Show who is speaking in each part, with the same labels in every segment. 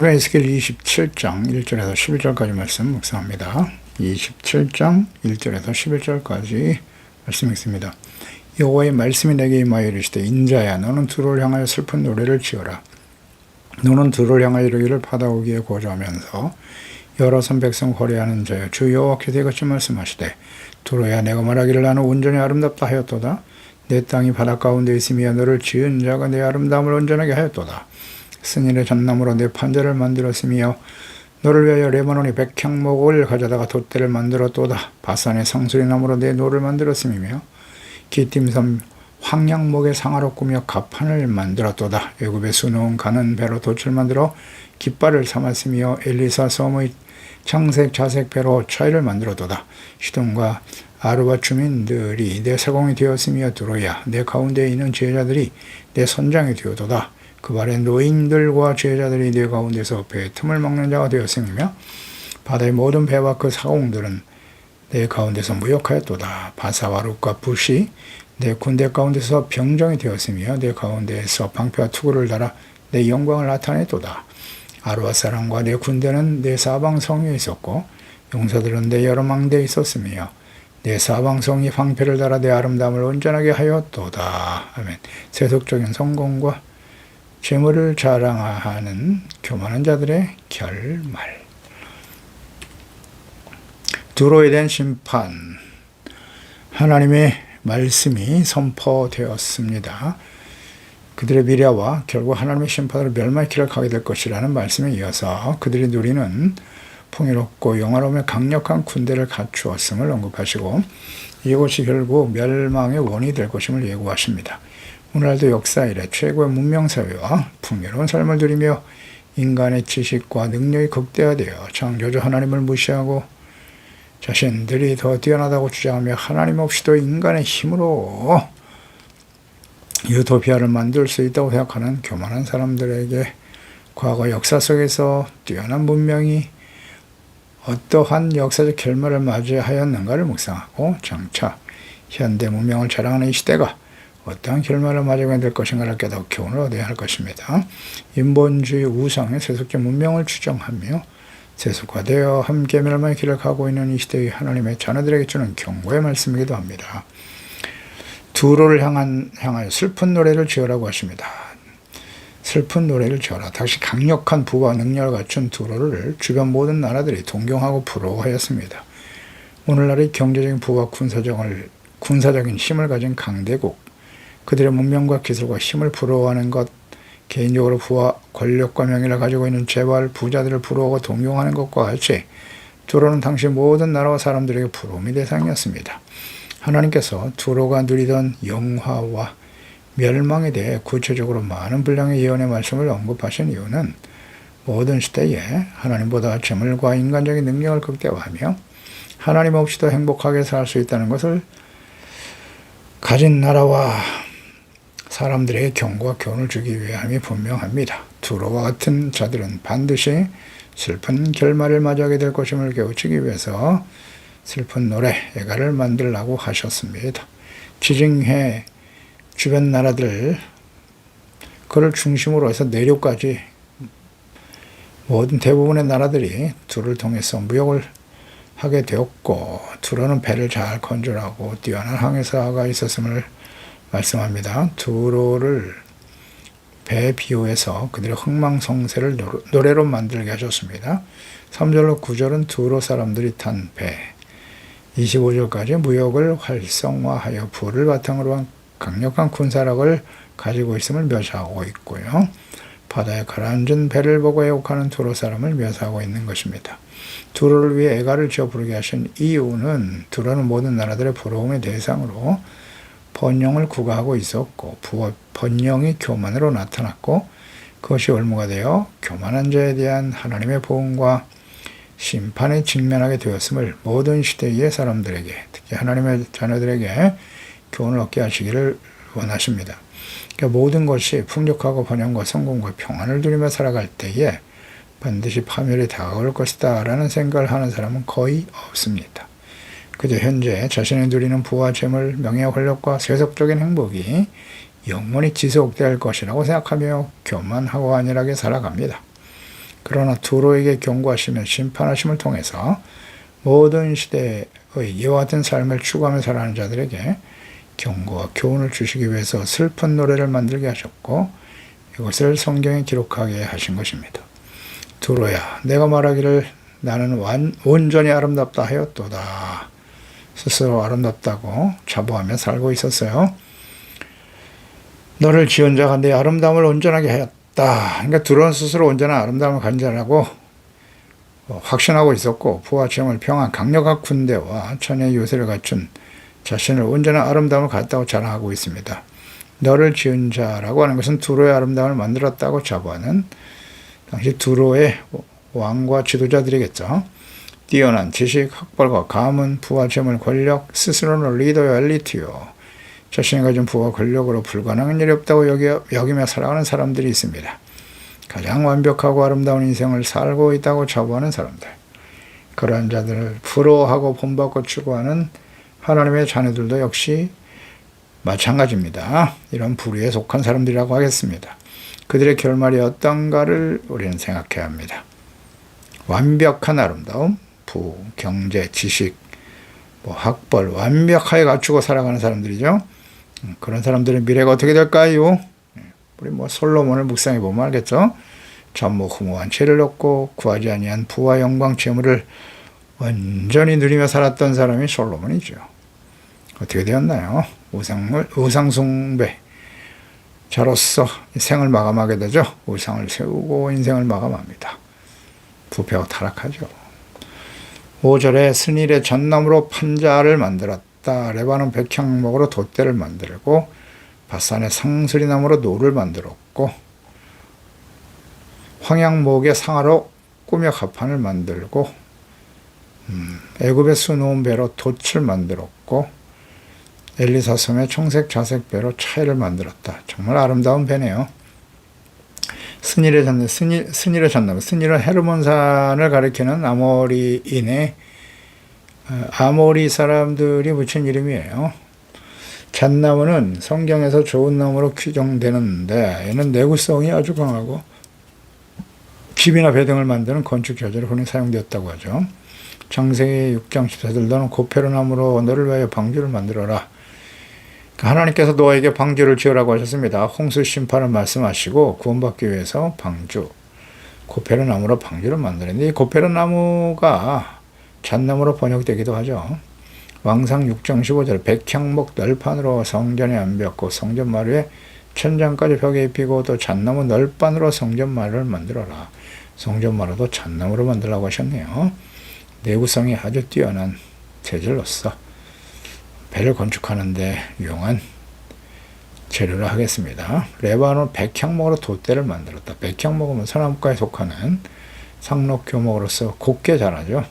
Speaker 1: 에스겔 27장 1절에서 11절까지 말씀 묵상합니다. 27장 1절에서 11절까지 말씀 읽습니다. 여호와의 말씀이 내게 임하여 이르시되 인자야 너는 두로를 향하여 슬픈 노래를 지어라. 너는 두로를 향하여 이르기를 바다오기에 고조하면서 여러 선 백성 거래하는 자여 주 여호와께서 이같이 말씀하시되 두로야 내가 말하기를 나는 온전히 아름답다 하였도다. 내 땅이 바다 가운데 있으며 너를 지은 자가 내 아름다움을 온전하게 하였도다. 스닐의 잣나무로 내 판자를 만들었으며 너를 위하여 레바논의 백향목을 가져다가 돛대를 만들었도다. 바산의 상수리나무로 내 노를 만들었으며 기띔섬 황양목의 상아로 꾸며 갑판을 만들었도다. 애굽의 수놓은 가는 배로 돛을 만들어 깃발을 삼았으며 엘리사 섬의 창색 자색 배로 차이를 만들었도다. 시돈과 아르바 주민들이 내 세공이 되었으며 두로야 내 가운데에 있는 제자들이 내 선장이 되었도다. 그 발에 노인들과 제자들이 내 가운데서 배의 틈을 막는 자가 되었으며 바다의 모든 배와 그 사공들은 내 가운데서 무역하였도다. 바사와 룻과 붓이 내 군대 가운데서 병정이 되었으며 내 가운데에서 방패와 투구를 달아 내 영광을 나타냈도다. 아르와 사람과 내 군대는 내 사방성에 있었고 용사들은 내 여러 망대에 있었으며 내 사방성이 방패를 달아 내 아름다움을 온전하게 하였도다. 아멘. 세속적인 성공과 재물을 자랑하는 교만한 자들의 결말. 두로에 대한 심판. 하나님의 말씀이 선포되었습니다. 그들의 미래와 결국 하나님의 심판으로 멸망의 길을 가게 될 것이라는 말씀에 이어서 그들이 누리는 풍요롭고 영화로움의 강력한 군대를 갖추었음을 언급하시고 이것이 결국 멸망의 원인이 될 것임을 예고하십니다. 오늘날도 역사 이래 최고의 문명사회와 풍요로운 삶을 누리며 인간의 지식과 능력이 극대화되어 창조주 하나님을 무시하고 자신들이 더 뛰어나다고 주장하며 하나님 없이도 인간의 힘으로 유토피아를 만들 수 있다고 생각하는 교만한 사람들에게 과거 역사 속에서 뛰어난 문명이 어떠한 역사적 결말을 맞이하였는가를 묵상하고 장차 현대 문명을 자랑하는 이 시대가 어떠한 결말을 맞이하게 될 것인가를 깨닫고 교훈을 얻어야 할 것입니다. 인본주의 우상의 세속적 문명을 추정하며 세속화되어 함께 멸망의 길을 가고 있는 이 시대의 하나님의 자녀들에게 주는 경고의 말씀이기도 합니다. 두로를 향하여 슬픈 노래를 지어라고 하십니다. 슬픈 노래를 지어라. 당시 강력한 부와 능력을 갖춘 두로를 주변 모든 나라들이 동경하고 부러워하였습니다. 오늘날의 경제적인 부와 군사적인 힘을 가진 강대국, 그들의 문명과 기술과 힘을 부러워하는 것, 개인적으로 부와 권력과 명예를 가지고 있는 재벌 부자들을 부러워하고 동경하는 것과 같이 두로는 당시 모든 나라와 사람들에게 부러움의 대상이었습니다. 하나님께서 두로가 누리던 영화와 멸망에 대해 구체적으로 많은 분량의 예언의 말씀을 언급하신 이유는 모든 시대에 하나님보다 재물과 인간적인 능력을 극대화하며 하나님 없이도 행복하게 살 수 있다는 것을 가진 나라와 사람들에게 경고와 교훈을 주기 위함이 분명합니다. 두로와 같은 자들은 반드시 슬픈 결말을 맞이하게 될 것임을 깨우치기 위해서 슬픈 노래, 애가를 만들라고 하셨습니다. 지중해 주변 나라들, 그를 중심으로 해서 내륙까지 모든 대부분의 나라들이 두로를 통해서 무역을 하게 되었고 두로는 배를 잘 건조하고 뛰어난 항해사가 있었음을 말씀합니다. 두로를 배 비유해서 그들의 흥망성쇠를 노래로 만들게 하셨습니다. 3절로 9절은 두로 사람들이 탄 배, 25절까지 무역을 활성화하여 부를 바탕으로 한 강력한 군사력을 가지고 있음을 묘사하고 있고요. 바다에 가라앉은 배를 보고 애곡하는 두로 사람을 묘사하고 있는 것입니다. 두로를 위해 애가를 지어 부르게 하신 이유는 두로는 모든 나라들의 부러움의 대상으로 번영을 구가하고 있었고 번영이 교만으로 나타났고 그것이 올무가 되어 교만한 자에 대한 하나님의 보응과 심판에 직면하게 되었음을 모든 시대의 사람들에게 특히 하나님의 자녀들에게 교훈을 얻게 하시기를 원하십니다. 그러니까 모든 것이 풍족하고 번영과 성공과 평안을 누리며 살아갈 때에 반드시 파멸이 다가올 것이다 라는 생각을 하는 사람은 거의 없습니다. 그저 현재 자신이 누리는 부와 재물, 명예와 권력과 세속적인 행복이 영원히 지속될 것이라고 생각하며 교만하고 안일하게 살아갑니다. 그러나 두로에게 경고하시며 심판하심을 통해서 모든 시대의 이와 같은 삶을 추구하며 살아가는 자들에게 경고와 교훈을 주시기 위해서 슬픈 노래를 만들게 하셨고 이것을 성경에 기록하게 하신 것입니다. 두로야, 내가 말하기를 나는 온전히 아름답다 하였도다. 스스로 아름답다고 자부하며 살고 있었어요. 너를 지은 자가 내 아름다움을 온전하게 하였다. 그러니까 두로는 스스로 온전한 아름다움을 간절하고 확신하고 있었고 부와 지형을 평한 강력한 군대와 천의 요새를 갖춘 자신을 온전한 아름다움을 갖다고 자랑하고 있습니다. 너를 지은 자라고 하는 것은 두로의 아름다움을 만들었다고 자부하는 당시 두로의 왕과 지도자들이겠죠. 뛰어난 지식, 학벌과 가문, 부와 재물, 권력, 스스로는 리더요 엘리트요. 자신이 가진 부와 권력으로 불가능한 일이 없다고 여기며 살아가는 사람들이 있습니다. 가장 완벽하고 아름다운 인생을 살고 있다고 자부하는 사람들. 그러한 자들을 부러워하고 본받고 추구하는 하나님의 자녀들도 역시 마찬가지입니다. 이런 부류에 속한 사람들이라고 하겠습니다. 그들의 결말이 어떤가를 우리는 생각해야 합니다. 완벽한 아름다움, 부, 경제, 지식, 학벌 완벽하게 갖추고 살아가는 사람들이죠. 그런 사람들의 미래가 어떻게 될까요? 우리 솔로몬을 묵상해 보면 알겠죠. 전무후무한 죄를 얻고 구하지 아니한 부와 영광 재물을 완전히 누리며 살았던 사람이 솔로몬이죠. 어떻게 되었나요? 우상숭배 자로서 생을 마감하게 되죠. 우상을 세우고 인생을 마감합니다. 부패하고 타락하죠. 5절에 스닐의 잣나무로 판자를 만들었다. 레바논 백향목으로 돛대를 만들고 바산의 상수리나무로 노를 만들었고 황양목의 상아로 꾸며 가판을 만들고 애굽의 수놓은 배로 돛을 만들었고 엘리사 섬의 청색 자색 배로 차이를 만들었다. 정말 아름다운 배네요. 스닐의 잣나무. 스닐은 헤르몬산을 가리키는 아모리 사람들이 붙인 이름이에요. 잣나무는 성경에서 좋은 나무로 규정되는데 얘는 내구성이 아주 강하고 집이나 배 등을 만드는 건축 자재로 흔히 사용되었다고 하죠. 창세기 6장 14절 너는 고페르나무로 너를 위하여 방주를 만들어라. 하나님께서 노아에게 방주를 지으라고 하셨습니다. 홍수 심판을 말씀하시고 구원받기 위해서 고페르나무로 방주를 만드는데 이 고페르나무가 잣나무로 번역되기도 하죠. 왕상 6장 15절 백향목 널판으로 성전에 안배었고 성전 마루에 천장까지 벽에 입히고 또 잣나무 널판으로 성전 마루를 만들어라. 성전 마루도 잣나무로 만들라고 하셨네요. 내구성이 아주 뛰어난 재질로서 배를 건축하는 데 유용한 재료로 하겠습니다. 레바논 백향목으로 돛대를 만들었다. 백향목은 소나무과에 속하는 상록교목으로서 곱게 자라죠.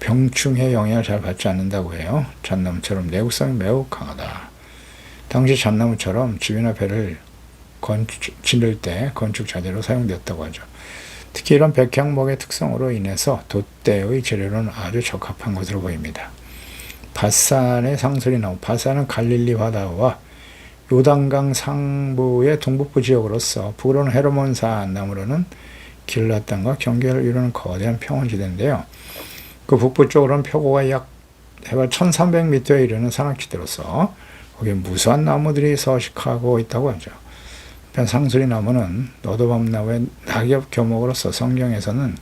Speaker 1: 병충해 영향을 잘 받지 않는다고 해요. 잣나무처럼 내구성이 매우 강하다. 당시 잣나무처럼 집이나 배를 짓을 때 건축 자재로 사용되었다고 하죠. 특히 이런 백향목의 특성으로 인해서 돛대의 재료는 아주 적합한 것으로 보입니다. 바산의 상수리나무. 바산은 갈릴리 바다와 요단강 상부의 동북부 지역으로서 북으로는 헤르몬산, 남으로는 길랏 땅과 경계를 이루는 거대한 평원지대인데요. 그 북부 쪽으로는 표고가 약 해발 1300m에 이르는 산악지대로서 거기에 무수한 나무들이 서식하고 있다고 하죠. 상수리 나무는 너도밤나무의 낙엽 교목으로서 성경에서는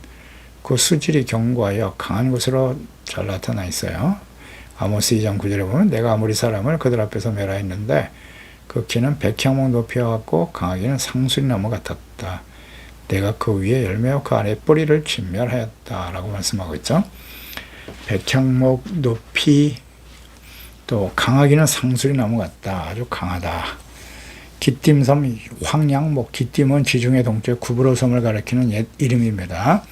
Speaker 1: 그 수질이 견고하여 강한 것으로 잘 나타나 있어요. 아모스 2장 9절에 보면 내가 아무리 사람을 그들 앞에서 멸하였는데 그 키는 백향목 높이와 같고 강하기는 상수리 나무 같았다. 내가 그 위에 열매와 그 아래 뿌리를 진멸하였다 라고 말씀하고 있죠. 백향목 높이 또 강하기는 상수리 나무 같다. 아주 강하다. 기띔섬 황양목. 기띔은 지중해 동쪽 구브로섬을 가리키는 옛 이름입니다.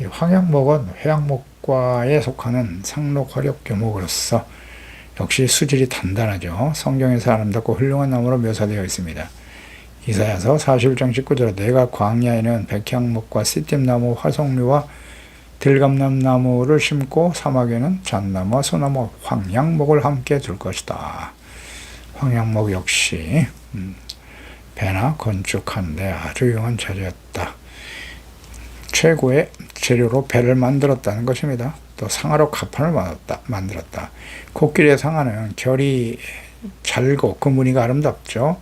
Speaker 1: 황양목은 회양목과에 속하는 상록 화력 교목으로서 역시 수질이 단단하죠. 성경에서 아름답고 훌륭한 나무로 묘사되어 있습니다. 이사야서 41장 19절에 내가 광야에는 백향목과 시띠나무, 화석류와 들감남나무를 심고 사막에는 잣나무와 소나무, 황양목을 함께 둘 것이다. 황양목 역시 배나 건축하는데 아주 유용한 자재였다. 최고의 재료로 배를 만들었다는 것입니다. 또 상아로 가판을 만들었다. 코끼리의 상아는 결이 잘고 그 무늬가 아름답죠.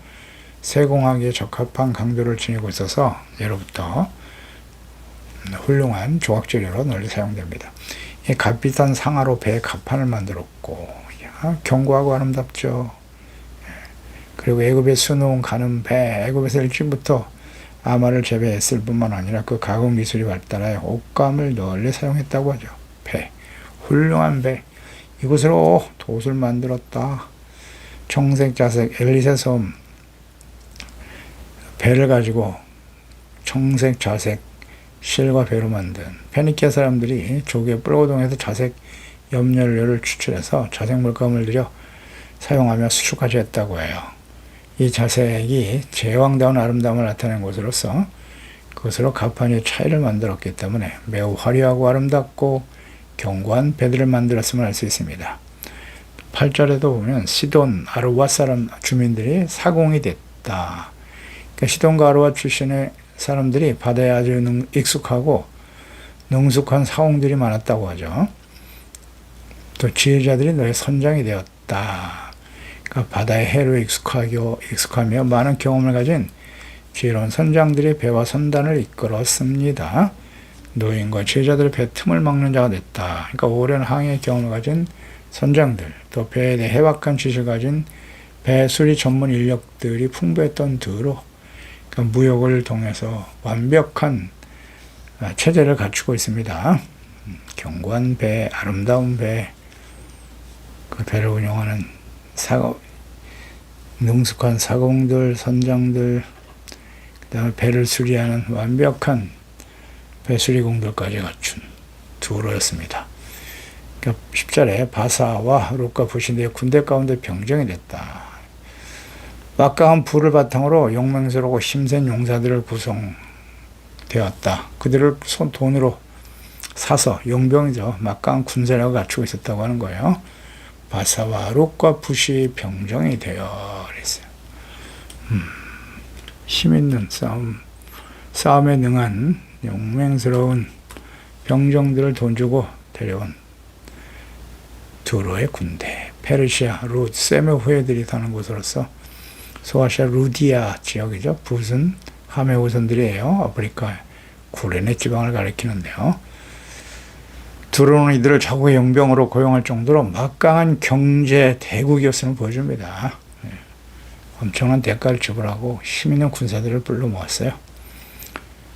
Speaker 1: 세공하기에 적합한 강도를 지니고 있어서 예로부터 훌륭한 조각재료로 널리 사용됩니다. 이 값비싼 상아로 배의 가판을 만들었고, 견고하고 아름답죠. 그리고 애굽의 수놓은 가는 배, 애굽에서 일찍부터 아마를 재배했을 뿐만 아니라 그 가공 기술이 발달하여 옷감을 널리 사용했다고 하죠. 배, 훌륭한 배. 이곳으로 돛을 만들었다. 청색자색 엘리세 섬, 배를 가지고 청색자색 실과 배로 만든 페니키아 사람들이 조개 뿔고동에서 자색 염료를 추출해서 자색 물감을 들여 사용하며 수출까지 했다고 해요. 이 자색이 제왕다운 아름다움을 나타낸 것으로서 그것으로 가판의 차이를 만들었기 때문에 매우 화려하고 아름답고 견고한 배들을 만들었음을 알 수 있습니다. 8절에도 보면 시돈, 아르와 사람 주민들이 사공이 됐다. 그러니까 시돈과 아르와 출신의 사람들이 바다에 아주 익숙하고 능숙한 사공들이 많았다고 하죠. 또 지혜자들이 너의 선장이 되었다. 그러니까 바다의 해로 익숙하며 많은 경험을 가진 지혜로운 선장들이 배와 선단을 이끌었습니다. 노인과 지혜자들의 배 틈을 막는 자가 됐다. 그러니까 오랜 항해 경험을 가진 선장들, 또 배에 대해 해박한 지식을 가진 배 수리 전문 인력들이 풍부했던 두로, 그러니까 무역을 통해서 완벽한 체제를 갖추고 있습니다. 견고한 배, 아름다운 배, 그 배를 운영하는 능숙한 사공들, 선장들, 그 다음에 배를 수리하는 완벽한 배수리공들까지 갖춘 두로였습니다. 그러니까 10절에 바사와 룻과 부신대의 군대 가운데 병정이 됐다. 막강한 불을 바탕으로 용맹스럽고 힘센 용사들을 구성되었다. 그들을 돈으로 사서 용병이죠. 막강한 군사력을 갖추고 있었다고 하는 거예요. 바사와 룻과 붓이 병정이 되어 그랬어요. 힘있는 싸움에 능한 용맹스러운 병정들을 돈 주고 데려온 두로의 군대, 페르시아, 룻, 세메 후예들이 사는 곳으로서 소아시아 루디아 지역이죠. 붓은 하메 후손들이에요. 아프리카 구레네 지방을 가리키는데요. 두로는 이들을 자국의 용병으로 고용할 정도로 막강한 경제 대국이었음을 보여줍니다. 엄청난 대가를 지불하고 힘있는 군사들을 불러 모았어요.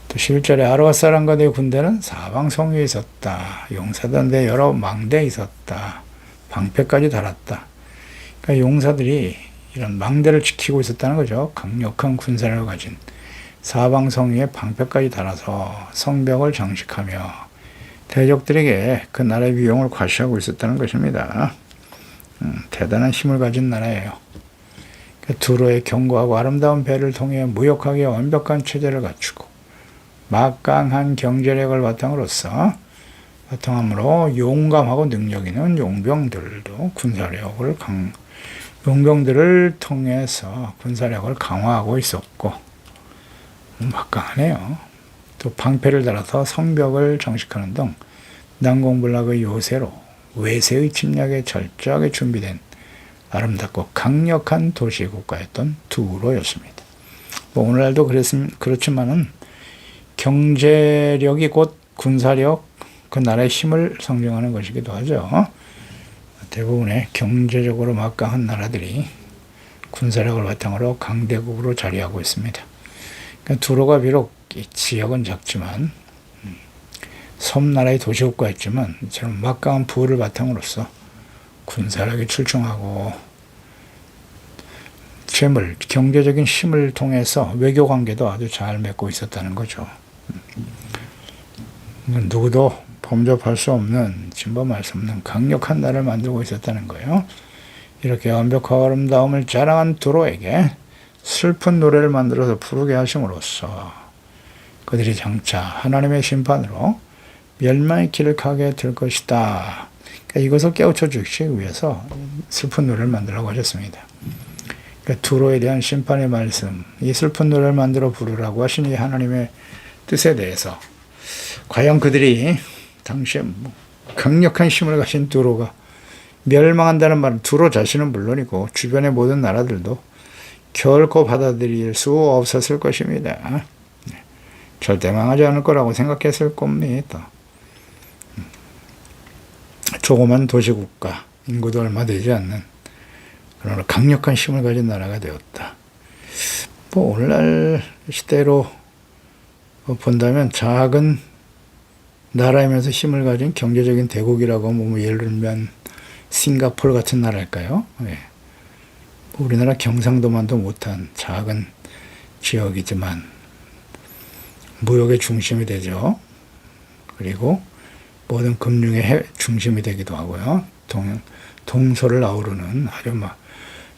Speaker 1: 또 11절에 아르와 사람과 내 군대는 사방성유에 있었다. 용사단대 여러 망대에 있었다. 방패까지 달았다. 그러니까 용사들이 이런 망대를 지키고 있었다는 거죠. 강력한 군사력을 가진 사방성유에 방패까지 달아서 성벽을 장식하며 대적들에게 그 나라의 위용을 과시하고 있었다는 것입니다. 대단한 힘을 가진 나라예요. 두로의 견고하고 아름다운 배를 통해 무역하기에 완벽한 체제를 갖추고 막강한 경제력을 바탕으로 용감하고 능력 있는 용병들도 용병들을 통해서 군사력을 강화하고 있었고 막강하네요. 또 방패를 달아서 성벽을 장식하는 등 난공불락의 요새로 외세의 침략에 철저하게 준비된 아름답고 강력한 도시 국가였던 두로였습니다. 오늘날도 그렇지만은 경제력이 곧 군사력, 그 나라의 힘을 상징하는 것이기도 하죠. 대부분의 경제적으로 막강한 나라들이 군사력을 바탕으로 강대국으로 자리하고 있습니다. 그러니까 두로가 비록 이 지역은 작지만 섬나라의 도시국가였지만 이처럼 막강한 부를 바탕으로서 군사력이 출중하고 재물, 경제적인 힘을 통해서 외교관계도 아주 잘 맺고 있었다는 거죠. 누구도 범접할 수 없는, 침범할 수 없는 강력한 나라를 만들고 있었다는 거예요. 이렇게 완벽하고 아름다움을 자랑한 두로에게 슬픈 노래를 만들어서 부르게 하심으로써 그들이 장차 하나님의 심판으로 멸망의 길을 가게 될 것이다. 그러니까 이것을 깨우쳐 주시기 위해서 슬픈 노래를 만들라고 하셨습니다. 그러니까 두로에 대한 심판의 말씀, 이 슬픈 노래를 만들어 부르라고 하신 이 하나님의 뜻에 대해서 과연 그들이 당시에 강력한 힘을 가진 두로가 멸망한다는 말은 두로 자신은 물론이고 주변의 모든 나라들도 결코 받아들일 수 없었을 것입니다. 절대 망하지 않을 거라고 생각했을 겁니다. 조그만 도시국가, 인구도 얼마 되지 않는 그러나 강력한 힘을 가진 나라가 되었다. 오늘날 시대로 본다면 작은 나라이면서 힘을 가진 경제적인 대국이라고 예를 들면 싱가포르 같은 나라일까요? 예. 우리나라 경상도만도 못한 작은 지역이지만 무역의 중심이 되죠. 그리고 모든 금융의 중심이 되기도 하고요. 동서를 아우르는 아주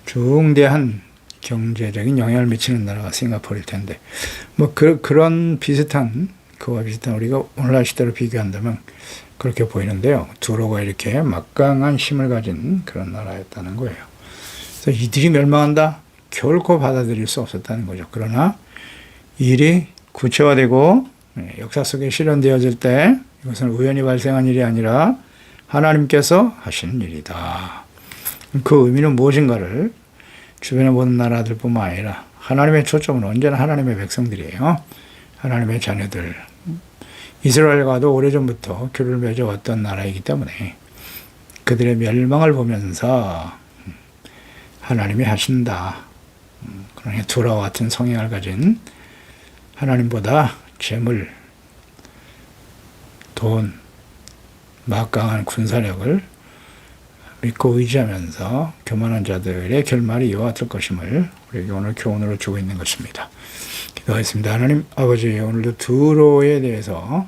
Speaker 1: 중대한 경제적인 영향을 미치는 나라가 싱가포르일 텐데, 그런 그와 비슷한 우리가 오늘날 시대로 비교한다면 그렇게 보이는데요. 두로가 이렇게 막강한 힘을 가진 그런 나라였다는 거예요. 그래서 이들이 멸망한다? 결코 받아들일 수 없었다는 거죠. 그러나 일이 구체화되고 역사 속에 실현되어질 때 이것은 우연히 발생한 일이 아니라 하나님께서 하시는 일이다. 그 의미는 무엇인가를 주변의 모든 나라들뿐만 아니라 하나님의 초점은 언제나 하나님의 백성들이에요. 하나님의 자녀들. 이스라엘과도 오래전부터 교를 맺어왔던 나라이기 때문에 그들의 멸망을 보면서 하나님이 하신다. 그러니 두로와 같은 성향을 가진 하나님보다 재물, 돈, 막강한 군사력을 믿고 의지하면서 교만한 자들의 결말이 이와 같을 것임을 우리에게 오늘 교훈으로 주고 있는 것입니다. 기도하겠습니다. 하나님 아버지, 오늘도 두로에 대해서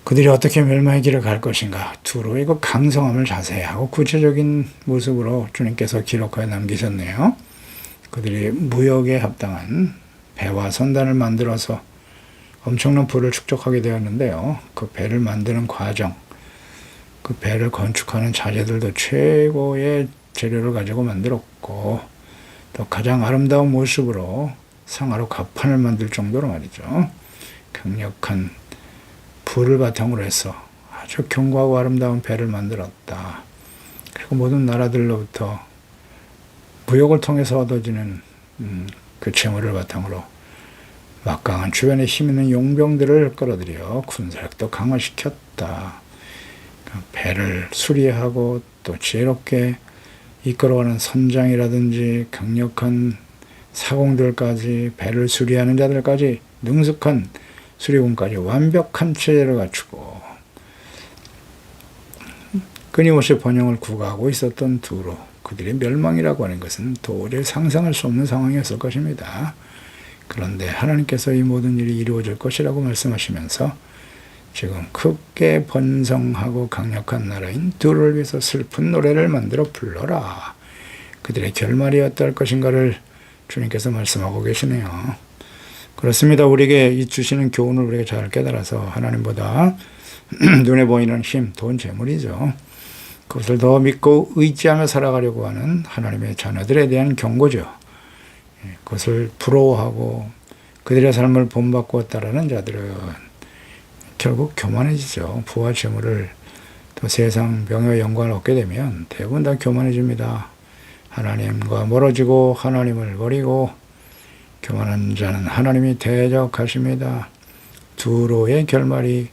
Speaker 1: 그들이 어떻게 멸망의 길을 갈 것인가, 두로의 그 강성함을 자세하고 구체적인 모습으로 주님께서 기록하여 남기셨네요. 그들이 무역에 합당한 배와 선단을 만들어서 엄청난 부를 축적하게 되었는데요. 그 배를 만드는 과정, 그 배를 건축하는 자재들도 최고의 재료를 가지고 만들었고, 또 가장 아름다운 모습으로 상하로 갑판을 만들 정도로 말이죠. 강력한 불을 바탕으로 해서 아주 견고하고 아름다운 배를 만들었다. 그리고 모든 나라들로부터 무역을 통해서 얻어지는 그 재물을 바탕으로 막강한 주변에 힘 있는 용병들을 끌어들여 군사력도 강화시켰다. 배를 수리하고 또 지혜롭게 이끌어가는 선장이라든지 강력한 사공들까지, 배를 수리하는 자들까지, 능숙한 수리공까지 완벽한 체제를 갖추고 끊임없이 번영을 구가하고 있었던 두로, 그들의 멸망이라고 하는 것은 도저히 상상할 수 없는 상황이었을 것입니다. 그런데 하나님께서 이 모든 일이 이루어질 것이라고 말씀하시면서 지금 크게 번성하고 강력한 나라인 두로를 위해서 슬픈 노래를 만들어 불러라. 그들의 결말이 어떨 것인가를 주님께서 말씀하고 계시네요. 그렇습니다. 우리에게 이 주시는 교훈을 우리가 잘 깨달아서 하나님보다 눈에 보이는 힘, 돈, 재물이죠. 그것을 더 믿고 의지하며 살아가려고 하는 하나님의 자녀들에 대한 경고죠. 그것을 부러워하고 그들의 삶을 본받고 따르는 자들은 결국 교만해지죠. 부와 재물을, 또 세상 명예와 영광을 얻게 되면 대부분 다 교만해집니다. 하나님과 멀어지고 하나님을 버리고 교만한 자는 하나님이 대적하십니다. 두로의 결말이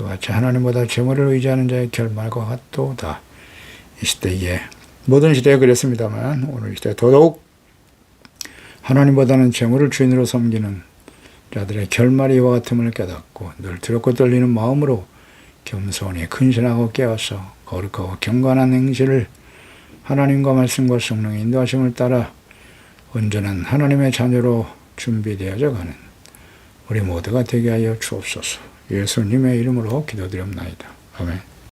Speaker 1: 이와 같이 하나님보다 재물을 의지하는 자의 결말과 같도다. 이 시대에, 모든 시대에 그랬습니다만 오늘 시대에 더더욱 하나님보다는 재물을 주인으로 섬기는 자들의 결말이 이와 같음을 깨닫고 늘 두렵고 떨리는 마음으로 겸손히 근신하고 깨어서 거룩하고 경건한 행실을 하나님과 말씀과 성령의 인도하심을 따라 온전한 하나님의 자녀로 준비되어져 가는 우리 모두가 되게 하여 주옵소서. 예수님의 이름으로 기도드립나이다. 아멘.